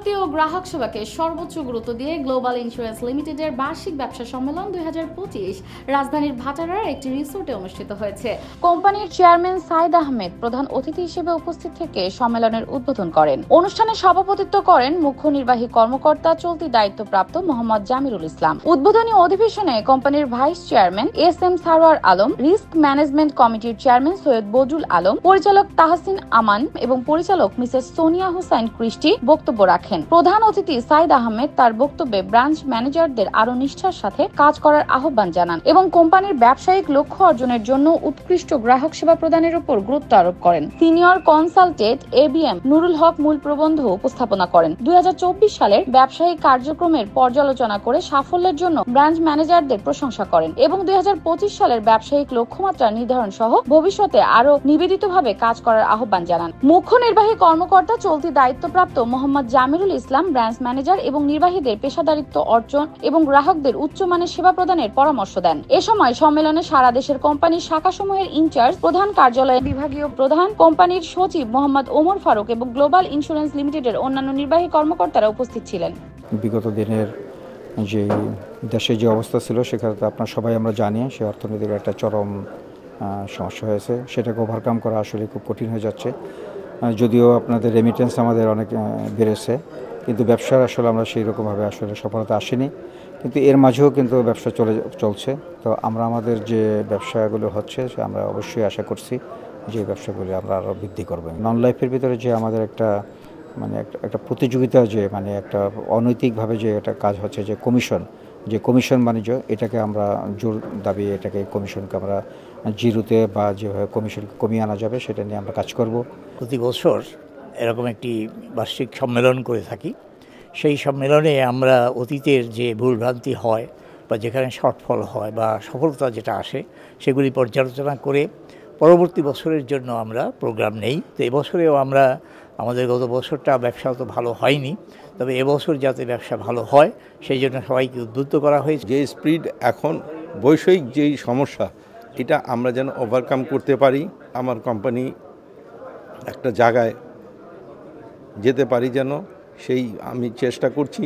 প্রযুক্তি ও গ্রাহক সেবাকে সর্বোচ্চ গুরুত্ব দিয়ে গ্লোবাল ইন্স্যুরেন্স লিমিটেডের বার্ষিক ব্যবসা সম্মেলন 2025 রাজধানীর ভাটারার একটি রিসোর্টে অনুষ্ঠিত হয়েছে। কোম্পানির চেয়ারম্যান সাইদ আহমেদ প্রধান অতিথি হিসেবে উপস্থিত থেকে সম্মেলনের উদ্বোধন করেন। অনুষ্ঠানে সভাপতিত্ব করেন মুখ্য নির্বাহী কর্মকর্তা চলতি দায়িত্বপ্রাপ্ত মোহাম্মদ জামিরুল ইসলাম। উদ্বোধনী অধিবেশনে কোম্পানির vice chairman SM. Sarwar Alam, risk management কমিটির চেয়ারম্যান সৈয়দ বজুল আলম, পরিচালক তাহসিন আমান এবং পরিচালক মিসেস সোনিয়া হুসাইন ক্রিস্টি বক্তব্য রাখেন। প্রধান অতিথি সাইদ আহমেদ তার বক্তব্যে ব্রাঞ্চ ম্যানেজারদের আরো নিষ্ঠার সাথে কাজ করার আহ্বান জানান এবং কোম্পানির ব্যবসায়িক লক্ষ্য অর্জনের জন্য উৎকৃষ্ট গ্রাহক সেবা প্রদানের উপর গুরুত্ব আরোপ করেন। সিনিয়র কনসালটেন্ট এবিএম নুরুল হক মূল প্রবন্ধ উপস্থাপনা করেন। 2024 সালের ব্যবসায়িক কার্যক্রমের পর্যালোচনা করে সাফল্যের জন্য ব্রাঞ্চ ম্যানেজারদের প্রশংসা করেন এবং 2025 সালের ব্যবসায়িক লক্ষ্যমাত্রা নির্ধারণ সহ ভবিষ্যতে আরো নিবেদিতভাবে কাজ করার আহ্বান জানান। মুখ্য নির্বাহী কর্মকর্তা চলতি দায়িত্বপ্রাপ্ত মোহাম্মদ জামিরুল ইসলাম ব্রাঞ্চ ম্যানেজার এবং নির্বাহীদের পেশাদারিত্ব অর্জন এবং গ্রাহকদের উচ্চমানের সেবা প্রদানের পরামর্শ দেন। এ সময় সম্মেলনে সারা দেশের কোম্পানির শাখাসমূহের ইনচার্জ, প্রধান কার্যালয়ের বিভাগীয় প্রধান, কোম্পানির সচিব মোহাম্মদ ওমর ফারুক এবং গ্লোবাল ইন্স্যুরেন্স লিমিটেডের অন্যান্য নির্বাহী কর্মকর্তারা উপস্থিত ছিলেন। বিগত দিনের যে দেশে যে অবস্থা ছিল সেখানে আপনার সবাই আমরা জানি সে অর্থনৈতিক একটা চরম সমস্যা হয়েছে। সেটাকে ওভারকাম করা আসলে খুব কঠিন হয়ে যাচ্ছে। যদিও আপনাদের রেমিটেন্স আমাদের অনেক বেড়েছে, কিন্তু ব্যবসার আসলে আমরা সেই রকমভাবে আসলে সফলতা আসেনি, কিন্তু এর মাঝেও কিন্তু ব্যবসা চলছে। তো আমরা আমাদের যে ব্যবসাগুলো হচ্ছে আমরা অবশ্যই আশা করছি যে ব্যবসাগুলো আমরা আরও বৃদ্ধি করব। নন লাইফের ভিতরে যে আমাদের একটা একটা প্রতিযোগিতা, যে একটা অনৈতিকভাবে যে একটা কাজ হচ্ছে, যে কমিশন বাণিজ্য, এটাকে আমরা জোর দাবি, এটাকে কমিশনকে আমরা জিরোতে বা যেভাবে কমিশন কমিয়ে আনা যাবে সেটা নিয়ে আমরা কাজ করব। প্রতি বছর এরকম একটি বার্ষিক সম্মেলন করে থাকি। সেই সম্মেলনে আমরা অতীতের যে ভুলভ্রান্তি হয় বা যেখানে শর্টফল হয় বা সফলতা যেটা আসে সেগুলি পর্যালোচনা করে পরবর্তী বছরের জন্য আমরা প্রোগ্রাম নেই। তো এবছরেও আমরা আমাদের গত বছরটা ব্যবসা তো ভালো হয়নি, তবে এবছর যাতে ব্যবসা ভালো হয় সেই জন্য সবাইকে উদ্বুদ্ধ করা হয়েছে। যে স্পিড এখন বৈষয়িক যেই সমস্যা, এটা আমরা যেন ওভারকাম করতে পারি, আমার কোম্পানি একটা জায়গায় যেতে পারি যেন, সেই আমি চেষ্টা করছি।